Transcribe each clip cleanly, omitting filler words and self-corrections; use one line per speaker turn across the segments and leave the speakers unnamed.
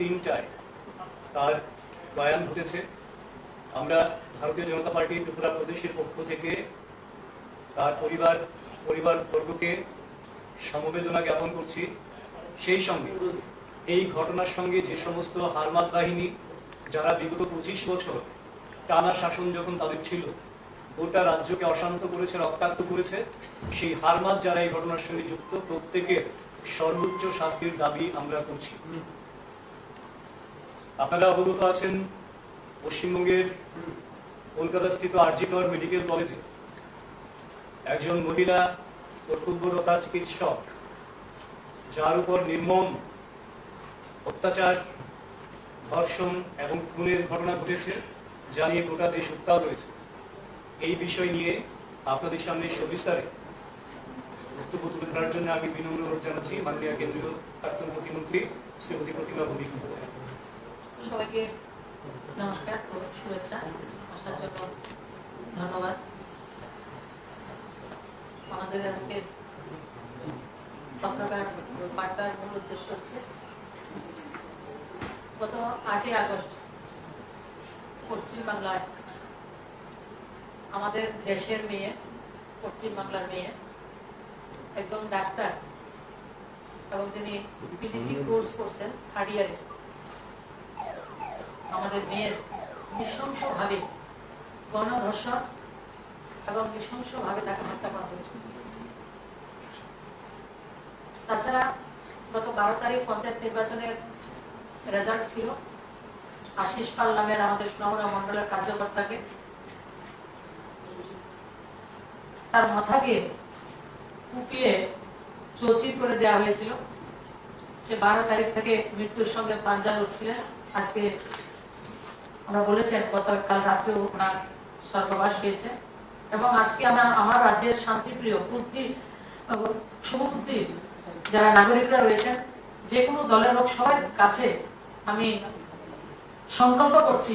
3টায় তার বয়ান ঘটেছে। আমরা ভারতীয় জনতা পার্টি ত্রিপুরা প্রদেশের পক্ষ থেকে তার পরিবারবর্গকে সমবেদনা জ্ঞাপন করছি। সেই সঙ্গে এই ঘটনার সঙ্গে যে সমস্ত হারমাত বাহিনী যারা বিগত 25 বছর টানা শাসন যখন তাদের ছিল, গোটা রাজ্যকে অশান্ত করেছে, রক্তাক্ত করেছে, সেই হারমাত যারা এই ঘটনার সঙ্গে যুক্ত প্রত্যেকের সর্বোচ্চ শাস্তির দাবি আমরা করছি। আপনারা অবগত আছেন, পশ্চিমবঙ্গের কলকাতাস্থিত আর.জি. কর মেডিকেল কলেজে একজন মহিলা কর্তব্যরতা চিকিৎসক যার উপর নির্মম অত্যাচার, ধর্ষণ এবং খুনের ঘটনা ঘটেছে, যা নিয়ে গোটা দেশ উত্তাল রয়েছে। এই বিষয় নিয়ে আপনাদের সামনে সবিস্তারে বক্তব্য তুলে ধরার জন্য আমি বিনম্র অনুরোধ জানাচ্ছি মাননীয় কেন্দ্রীয় প্রাক্তন প্রতিমন্ত্রী শ্রীমতী প্রতিমা ভৌমিক।
সবাইকে নমস্কার ও শুভেচ্ছা, আসার জন্য ধন্যবাদ। আমাদের আজকের বার্তার মূল উদ্দেশ্য হচ্ছে গত 8ই আগস্ট পশ্চিমবাংলায় আমাদের দেশের মেয়ে, পশ্চিমবাংলার মেয়ে, একজন ডাক্তার এবং যিনি পিজিটি কোর্স করছেন 3rd ইয়ারে, আমাদের মেয়ের নৃশংসভাবে গণধর্ষণ এবং নৃশংসভাবে তাকে হত্যা করা হয়েছে। তাছাড়া গত 12 তারিখ পঞ্চায়েত নির্বাচনের রেজাল্ট ছিল। আশিস পাল নামের আমাদের সোনামুড়া মন্ডলের কার্যকর্তাকে তার মাথাকে কুপিয়ে চৌচির করে দেওয়া হয়েছিল। সে 12 তারিখ থেকে মৃত্যুর সঙ্গে পাঞ্জা লড়ছিলেন। আজকে আমরা বলেছেন গতকাল রাত্রেও ওনার স্বর্গবাস হয়েছে। এবং আজকে আমার রাজ্যের শান্তিপ্রিয় বুদ্ধি শুভবুদ্ধি যারা নাগরিকরা রয়েছেন, যে কোনো দলের লোক সবার কাছে আমি সংকল্প করছি,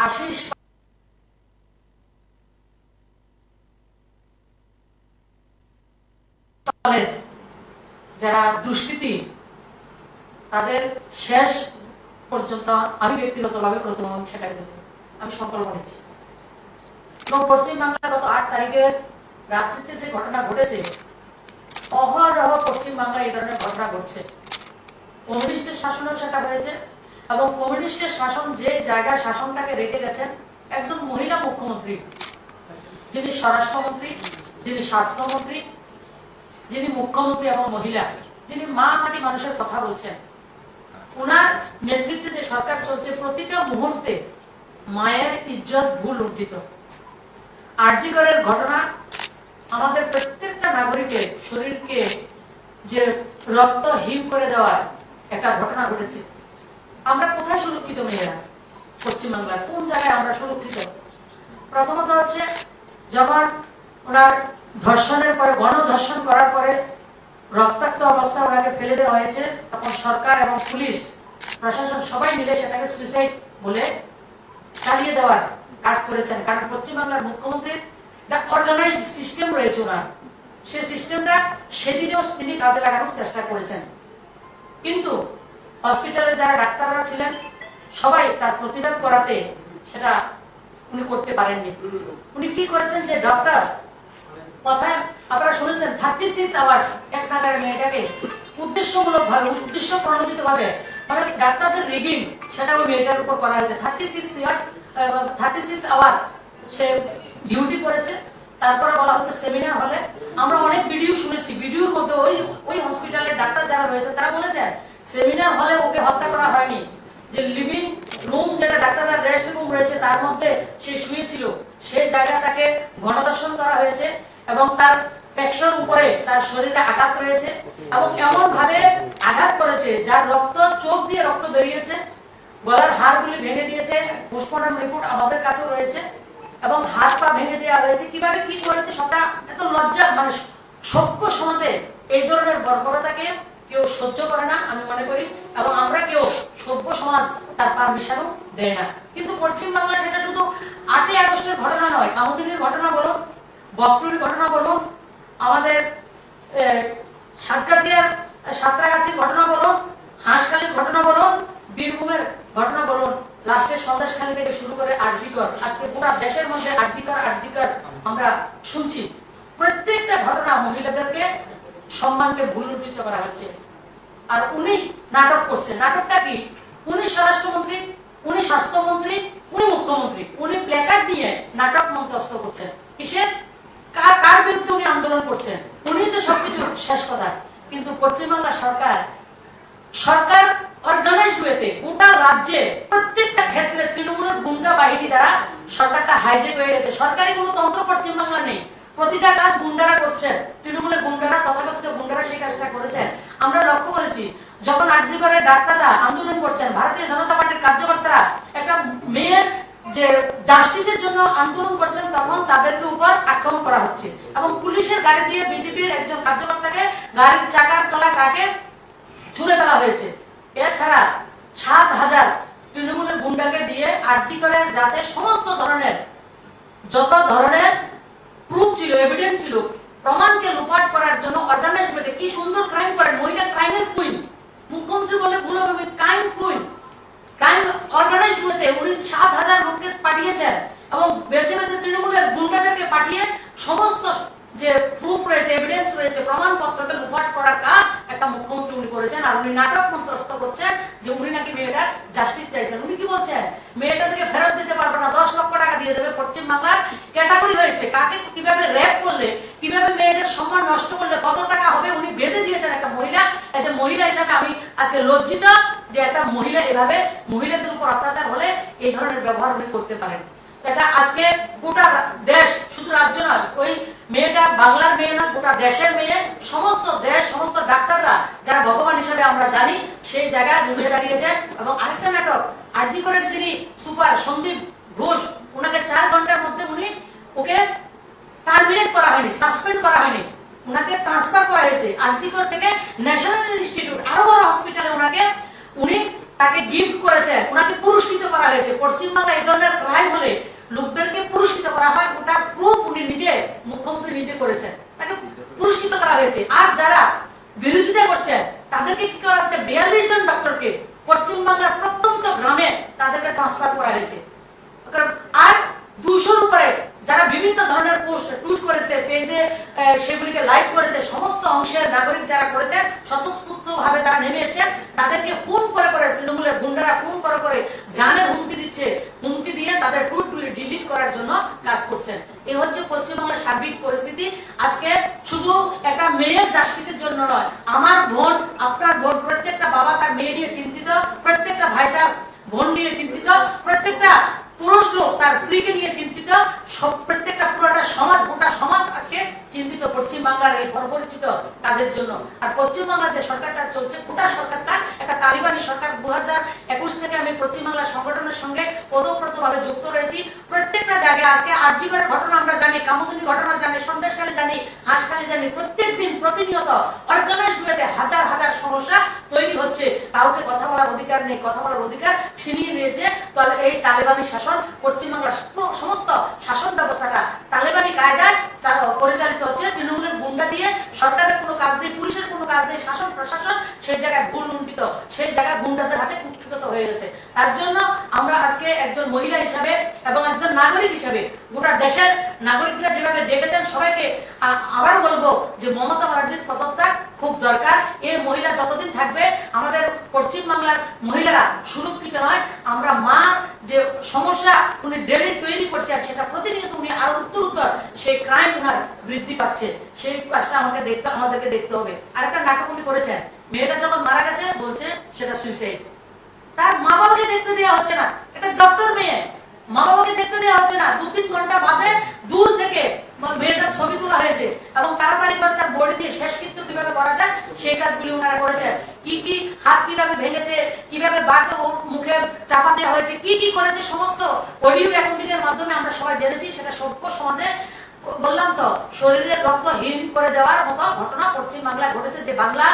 আশিস যারা দুষ্কৃতী তাদের শেষ পর্যন্ত আমি ব্যক্তিগতভাবে প্রথম সেটা দেব, আমি সংকল্প নিচ্ছি। এবং পশ্চিমবাংলা গত 8 তারিখের রাত্রিতে যে ঘটনা ঘটেছে, অহরহ পশ্চিমবাংলায় এই ধরনের ঘটনা ঘটছে। কমিউনিস্টের শাসনেও সেটা হয়েছে এবং কমিউনিস্টের শাসন যে জায়গায় শাসনটাকে রেখে গেছেন একজন মহিলা মুখ্যমন্ত্রী, যিনি স্বরাষ্ট্রমন্ত্রী, যিনি স্বাস্থ্যমন্ত্রী, যিনি মুখ্যমন্ত্রী এবং মহিলা, যিনি মা মাটি মানুষের কথা বলছেন, ওনার নেতৃত্বে যে সরকার চলছে, প্রতিটা মুহূর্তে মায়ের ইজ্জত ভুল লুণ্ঠিত। আর.জি. করের ঘটনা আমাদের প্রত্যেকটা নাগরিকের শরীরকে যে রক্ত হিম করে দেওয়ার একটা ঘটনা ঘটেছে। আমরা কোথায় সুরক্ষিত মেয়েরা? পশ্চিমবাংলার কোন জায়গায় আমরা সুরক্ষিত? প্রথমত হচ্ছে যখন ওনার ধর্ষণের পরে, গণধর্ষণ করার পরে রক্তাক্ত অবস্থা ওনাকে ফেলে দেওয়া হয়েছে, তখন সরকার এবং পুলিশ প্রশাসন সবাই মিলে সেটাকে সুইসাইড বলে চালিয়ে দেওয়ার কাজ করেছেন। কারণ পশ্চিমবাংলার মুখ্যমন্ত্রীর একটা অর্গানাইজড সিস্টেম রয়েছে ওনার, সেই সিস্টেমটা সেদিনেও তিনি কাজে লাগানোর চেষ্টা করেছেন। কিন্তু হসপিটালে যারা ডাক্তাররা ছিলেন সবাই তার প্রতিবাদ করাতে সেটা উনি করতে পারেননি। উনি কি করেছেন, যে ডক্টর কথায় আপনারা শুনেছেন 36 আওয়ার্স এক নাগারে মেয়েটাকে উদ্দেশ্যমূলক ভাবে, উদ্দেশ্য প্রণোদিত ভাবে, মানে ডাক্তারদের রিগিং সেটা ওই মেয়েটার উপর করা হয়েছে। 36 আওয়ার সে ডিউটি করেছে। তারপরে বলা হচ্ছে সেমিনার হলে। আমরা অনেক ভিডিও শুনেছি, ভিডিওর মধ্যে ওই হসপিটালের ডাক্তার যারা রয়েছে তারা বলেছে সেমিনার হলে ওকে হত্যা করা হয়নি, যে লিভিং রুম যেটা ডাক্তাররা রেস্ট রুম রয়েছে তার মধ্যে সে শুয়েছিল, সেই জায়গাটাকে গণধর্ষণ করা হয়েছে এবং তার পেশর উপরে তার শরীরে আঘাত রয়েছে এবং এমন ভাবে আঘাত করেছে যার রক্ত, চোখ দিয়ে রক্ত বেরিয়েছে, গলার হাড়গুলি ভেঙে দিয়েছে। পোস্টমর্টম রিপোর্ট আমাদের কাছেও রয়েছে এবং হাত পা ভেঙে দেওয়া হয়েছে। কিভাবে কি করেছে সবটা এত লজ্জা, মানে সভ্য সমাজে এই ধরনের বর্বরতাকে কেউ সহ্য করে না আমি মনে করি, এবং আমরা কেউ সভ্য সমাজ তার পারমিশনও দেয় না। কিন্তু পশ্চিমবাংলায় সেটা শুধু 8ই আগস্টের ঘটনা নয়, কামুদিনীর ঘটনা বলুন, বকটুরির ঘটনা বলুন, আমাদের সাতগাছিয়ার সাঁতরাগাছির ঘটনা বলুন, হাঁসখালির ঘটনা বলুন, ঘটনা বলুন, লাস্টের সন্দেশখালী থেকে শুরু করে আরজিকর, আজকে গোটা দেশের মধ্যে আরজিকর আমরা শুনছি। প্রত্যেকটা ঘটনা মহিলাদেরকে সম্মানকে ভুলুণ্ঠিত করা হচ্ছে। আর উনি নাটক করছেন। নাটকটা কি? উনি স্বরাষ্ট্রমন্ত্রী, উনি স্বাস্থ্যমন্ত্রী, উনি মুখ্যমন্ত্রী, উনি প্ল্যাকার্ড নিয়ে নাটক মঞ্চস্থ করছেন। কিসের? কার বিরুদ্ধে উনি আন্দোলন করছেন? উনি তো সবকিছু শেষ কথা। কিন্তু পশ্চিমবাংলা সরকার অর্গানাইজড ওয়েতে গোটা রাজ্যে প্রত্যেকটা ক্ষেত্রে তৃণমূলের গুন্ডা বাহিনী দ্বারা সরকারটা হাইজেক হয়ে গেছে। সরকারি কোনো তন্ত্র পশ্চিমবাংলা নেই। প্রতিটা কাজ গুন্ডারা করছেন, তৃণমূলের গুন্ডারা, তথাকথিত গুন্ডারা সেই কাজটা করেছেন। আমরা লক্ষ্য করেছি যখন আরজিকরের ডাক্তাররা আন্দোলন করছেন, ভারতীয় জনতা পার্টির কার্যকর্তারা একটা মেয়ের যে জাস্টিসের জন্য আন্দোলন করছেন, তখন তাদেরকে উপর আক্রমণ করা হচ্ছে এবং পুলিশের গাড়ি দিয়ে বিজেপির একজন কার্যকর্তাকে গাড়ির চাকার তলা কাকে ছুড়ে ফেলা হয়েছে। এছাড়া ৭,০০০ তৃণমূলের গুন্ডাকে দিয়ে আরজিকরের যাতে সমস্ত ধরনের যত ধরনের প্রুফ ছিল, এভিডেন্স ছিল, প্রমাণকে লুপাট করার জন্য অর্গানাইজড ওয়েতে কি সুন্দর ক্রাইম করেন। মহিলা ক্রাইমের কুইন, মুখ্যমন্ত্রী বলে ভুল হবে, ক্রাইম কুইন। ক্রাইম অর্গানাইজড ওয়েতে উনি ৭,০০০ লোককে পাঠিয়েছেন এবং বেছে বেছে তৃণমূলের গুন্ডাদেরকে পাঠিয়ে সমস্ত যে প্রুফ রয়েছে, এভিডেন্স রয়েছে, প্রমাণপত্রকে লুপাট করার কাজ একটা মুখ্যমন্ত্রী উনি করেছেন। আর উনি নাটক মন্ত্রস্থ করছেন যে উনি নাকি মেয়েটার জাস্টিস চাইছেন। উনি কি বলছেন? মেয়েটা থেকে ফেরত দিতে পারবে না, ১০ লক্ষ টাকা দিয়ে দেবে। পশ্চিমবাংলার ক্যাটাগরি হয়েছে, কাকে কিভাবে র্যাপ করলে, কিভাবে মেয়েদের সম্মান নষ্ট করলে কত টাকা হবে উনি বেঁধে দিয়েছেন। একটা মহিলা, একজন মহিলা হিসাবে আমি আজকে লজ্জিত যে একটা মহিলা এভাবে মহিলাদের উপর অত্যাচার হলে এই ধরনের ব্যবহার উনি করতে পারেন। এটা আজকে গোটা দেশ, শুধু রাজ্য নয়, ওই মেয়েটা বাংলার মেয়ে নয়, গোটা দেশের মেয়ে। সমস্ত দেশ, সমস্ত ডাক্তাররা যারা ভগবান হিসেবে আমরা জানি, সেই জায়গায় উঠে দাঁড়িয়েছেন। এবং আরেকটা নাটক, আরজিকরের যিনি সুপার সন্দীপ ঘোষ, ওনাকে ৪ ঘন্টার মধ্যে ওকে টার্মিনেট করা হয়নি, সাসপেন্ড করা হয়নি, ওনাকে ট্রান্সফার করা হয়েছে আরজিকর থেকে ন্যাশনাল ইনস্টিটিউট, আরো বড় হসপিটালে উনি তাকে গিফট করেছেন, ওনাকে পুরস্কৃত করা হয়েছে। পশ্চিমবাংলা এই ধরনের ক্রাইম হলে লোকদেরকে পুরস্কৃত করা হয়, ওটা প্রুফ উনি নিজে, মুখ্যমন্ত্রী নিজে করেছেন, তাকে পুরস্কৃত করা হয়েছে। আর যারা বিরোধিতা করছেন তাদেরকে কি করা হচ্ছে? ৪২ জন ডক্টরকে পশ্চিমবাংলার প্রত্যন্ত গ্রামে তাদেরকে ট্রান্সফার করা হয়েছে। আর ২০০-র উপরে যারা বিভিন্ন ধরনের পোস্ট টুইট করেছে, পেজে সেগুলিকে লাইক করেছে, সমস্ত অংশের নাগরিক যারা করেছে, স্বতঃস্ফূর্ত ভাবে যারা নেমে এসেছেন, তাদেরকে ফোন করে করে তৃণমূলের গুন্ডারা ফোন করে করে জানের হুমকি দিচ্ছে, হুমকি দিয়ে তাদের টুইটগুলি ডিলিট করার জন্য কাজ করছেন। এই হচ্ছে পশ্চিমবাংলার সার্বিক পরিস্থিতি। আজকে শুধু একটা মেয়ের জাস্টিসের জন্য নয়, আমার বোন, আপনার বোন, প্রত্যেকটা বাবা তার মেয়ে নিয়ে চিন্তিত, প্রত্যেকটা ভাই তার বোন নিয়ে চিন্তিত, প্রত্যেকটা পুরুষ লোক তার স্ত্রীকে নিয়ে চিন্তিত, প্রত্যেকটা পুরোটা সমাজ, গোটা সমাজ আজকে চিন্তিত পশ্চিমবাংলার এই অপরিচিত কাজের জন্য। আর পশ্চিমবাংলার যে সরকারটা চলছে, গোটা সরকারটা একটা তালিবানি সরকার। 2021 থেকে আমি পশ্চিমবাংলার সংগঠনের সঙ্গে ওতপ্রোতভাবে যুক্ত রয়েছি। প্রত্যেকটা জায়গায় আজকে আরজিকরের ঘটনা আমরা জানি, কামদুনি ঘটনা জানি, সন্দেশখালী জানি, হাঁসখালী জানি, প্রত্যেক দিন প্রতিনিয়ত অর্গানাইজড ওয়েতে হাজার হাজার সমস্যা তৈরি হচ্ছে। কাউকে কথা বলার অধিকার নেই, কথা বলার অধিকার ছিনিয়ে নিয়েছে এই তালেবানি শাসন। পশ্চিমবাংলার সমস্ত শাসন ব্যবস্থাটা তালেবানি কায়দায় পরিচালিত হচ্ছে। তৃণমূলের গুন্ডা দিয়ে সরকারের কোনো কাজ নেই, পুলিশের কোনো কাজ নেই, শাসন প্রশাসন সেই জায়গায় ভুল লুণ্ঠিত, সেই জায়গায় গুন্ডাদের হাতে কুক্ষিগত হয়ে গেছে। তার জন্য আমরা আজকে একজন মহিলা হিসাবে এবং একজন নাগরিক হিসাবে, গোটা দেশের নাগরিকরা যেভাবে জেগেছেন, সবাইকে আবার বলবো যে মমতা ব্যানার্জির পদত্যাগ খুব দরকার। এই মহিলা যতদিন থাকবে আমাদের পশ্চিমবাংলার মহিলারা সুরক্ষিত নয়। আমরা মা যে সমস্যা উনি ডেলি তৈরি করছেন, সেটা প্রতিনিয়ত উনি আরো উত্তর সেই ক্রাইম উনার বৃদ্ধি পাচ্ছে। সেই কাজটা আমাদেরকে দেখতে হবে। আরেকটা নাটক উনি করেছেন, মেয়েটা যখন মারা গেছে বলছে সেটা সুইসাইড। তার মা বাবাকে দেখতে দেওয়া হচ্ছে না, এটা ডক্টর মেয়ে, মা বাবাকে দেখতে দেওয়া হচ্ছে না। ২-৩ ঘন্টা বাদে দূর থেকে মেয়েটার ছবি তোলা হয়েছে এবং তাড়াতাড়ি করে তার বডি দিয়ে শেষকৃত্য কিভাবে করা যায় সেই কাজগুলি ওনারা করেছেন। কি কি হাত কিভাবে ভেঙেছে, কিভাবে বাঘ মুখে চাপা দেওয়া হয়েছে, কি কি করেছে, সমস্ত অডিও রেকর্ডিং এর মাধ্যমে আমরা সবাই জেনেছি। সেটা সভ্য সমাজে, বললাম তো, শরীরের রক্ত হীন করে দেওয়ার মতো ঘটনা পশ্চিমবাংলায় ঘটেছে। যে বাংলা,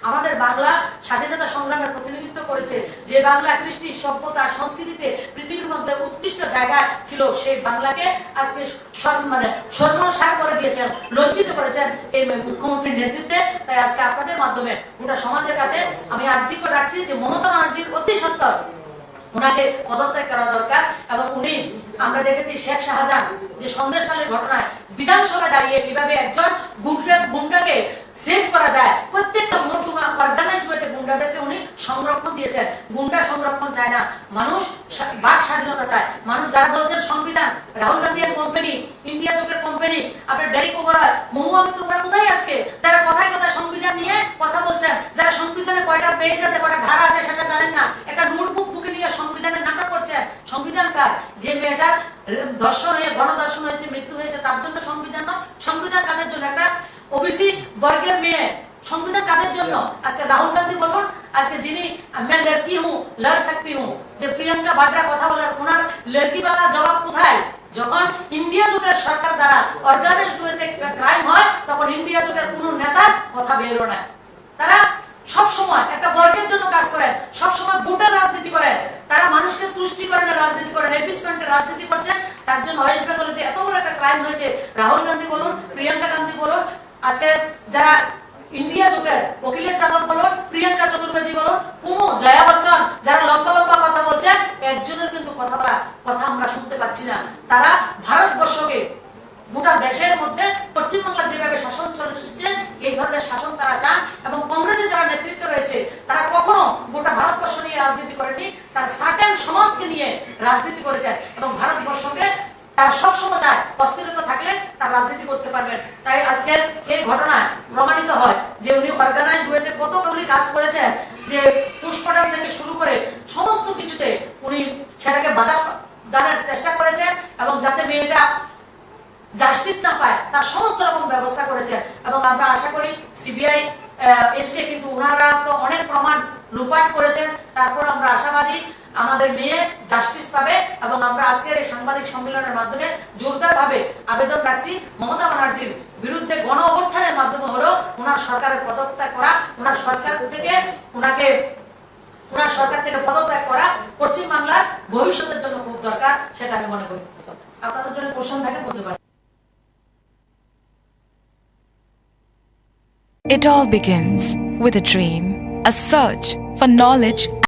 আমাদের বাংলা স্বাধীনতা সংগ্রামের প্রতিনিধিত্ব করেছে, যে বাংলা কৃষ্টি, সভ্যতা, সংস্কৃতিতে পৃথিবীর মধ্যে উৎকৃষ্ট জায়গা ছিল, সেই বাংলাকে আজকে সর্বসার করে দিয়েছেন, লজ্জিত করেছেন এই মুখ্যমন্ত্রীর নেতৃত্বে। তাই আজকে আপনাদের মাধ্যমে গোটা সমাজের কাছে আমি আর্জি করে রাখছি যে মমতা ব্যানার্জির অতি সত্বর ওনাকে পদত্যাগ করা দরকার। এবং উনি, আমরা দেখেছি শেখ শাহজাহান যে সন্দেশখালীর ঘটনায় বিধানসভায় দাঁড়িয়ে কিভাবে একজন গুন্ডাকে সেভ করা যায়, প্রত্যেকটা মুহূর্তে অর্গানাইজ ওয়েতে গুন্ডাদেরকে উনি সংরক্ষণ দিয়েছেন। গুন্ডা সংরক্ষণ চায় না, মানুষ বাক স্বাধীনতা চায়। মানুষ যারা বলছেন সংবিধান, রাহুল গান্ধী এর কোম্পানি, ইন্ডিয়া জোটের কোম্পানি, আপনার ডেরিক ওবরয়, মহুয়া মিত্র, ওরা কোথায় আজকে? যারা কথায় কথায় সংবিধান নিয়ে কথা বলছেন, যারা সংবিধানে কয়টা পেজ আছে, কয়টা ধারা আছে সেটা জানেন না, একটা নোটবুক বুকে নিয়ে সংবিধানের নাটক করছেন। সংবিধান কার? যে মেয়েটার ধর্ষণ হয়ে, গণধর্ষণ হয়েছে, মৃত্যু হয়েছে, তার জন্য সংবিধান নয়। সংবিধান কাদের জন্য? একটা ওবিসি বর্গের মেয়ে, সংবিধান কাদের জন্য? আজকে রাহুল গান্ধী বলুন, আজকে যিনি मैं लड़की हूं लड़ सकती हूं, যে প্রিয়াঙ্কা বাড্রা কথা বলেন, ওনার লড়কি বালা জবাব কোথায়? যখন ইন্ডিয়া জোটের সরকার দ্বারা অর্গানাইজড ওয়েতে ক্রাইম হয়, তখন ইন্ডিয়া জোটের কোনো নেতার কথা বেরো না। তারা সবসময় একটা বর্গের জন্য কাজ করেন, সবসময় ভোটের রাজনীতি করেন, তারা মানুষকে তুষ্টিকরণের রাজনীতি করেন, এপিসমেন্টের রাজনীতি করছেন। তার জন্য ওয়েস্ট বেঙ্গলে যে এত বড় একটা ক্রাইম হয়েছে, রাহুল গান্ধী বলুন, প্রিয়াঙ্কা গান্ধী বলুন, আজকে যারা ইন্ডিয়া জোটের অখিলেশ যাদব বলুন, প্রিয়াঙ্কা চতুর্বেদী বলুন, কোনো জয়া বচ্চন, যারা লম্বা লম্বা কথা বলছেন, একজনের কিন্তু কথা আমরা শুনতে পাচ্ছি না। তারা ভারতবর্ষকে, গোটা দেশের মধ্যে পশ্চিমবাংলা যেভাবে শাসন চলছে, এই ধরনের শাসন তারা চান। এবং কংগ্রেসের যারা নেতৃত্ব রয়েছে, তারা কখনো গোটা ভারতবর্ষ নিয়ে রাজনীতি করেনি, তারা সার্টেন সমাজকে নিয়ে রাজনীতি করেছেন। এবং ভারতবর্ষকে তারা সবসময় চায় অস্থিরতা থাকলে তার রাজনীতি করতে পারবেন। তাই আজকের এই ঘটনায় প্রমাণিত হয় যে উনি অর্গানাইজড ওয়েতে কতগুলি কাজ করেছেন, যে পুষ্পডাম থেকে শুরু করে সমস্ত কিছুতে উনি সেটাকে বাধা দানের চেষ্টা করেছেন, এবং যাতে মেয়েটা জাস্টিস না পায় তার সমস্ত রকম ব্যবস্থা করেছেন। এবং আমরা আশা করি সিবিআই এসে, কিন্তু ওনারা তো অনেক প্রমাণ লুপাট করেছেন, তারপর আমরা আশাবাদী আমাদের মেয়ে জাস্টিস পাবে। এবং আমরা আজকের এই সাংবাদিক সম্মেলনের মাধ্যমে জোরদার ভাবে আবেদন রাখছি, মমতা ব্যানার্জির বিরুদ্ধে গণ অভ্যুত্থানের মাধ্যমে হলো ওনার সরকারের পদত্যাগ করা, ওনার সরকার থেকে পদত্যাগ করা পশ্চিমবাংলার ভবিষ্যতের জন্য খুব দরকার, সেটা আমি মনে করি। আপনাদের জন্য প্রশ্ন থাকে বলতে পারেন।
It all begins with a dream, a search for knowledge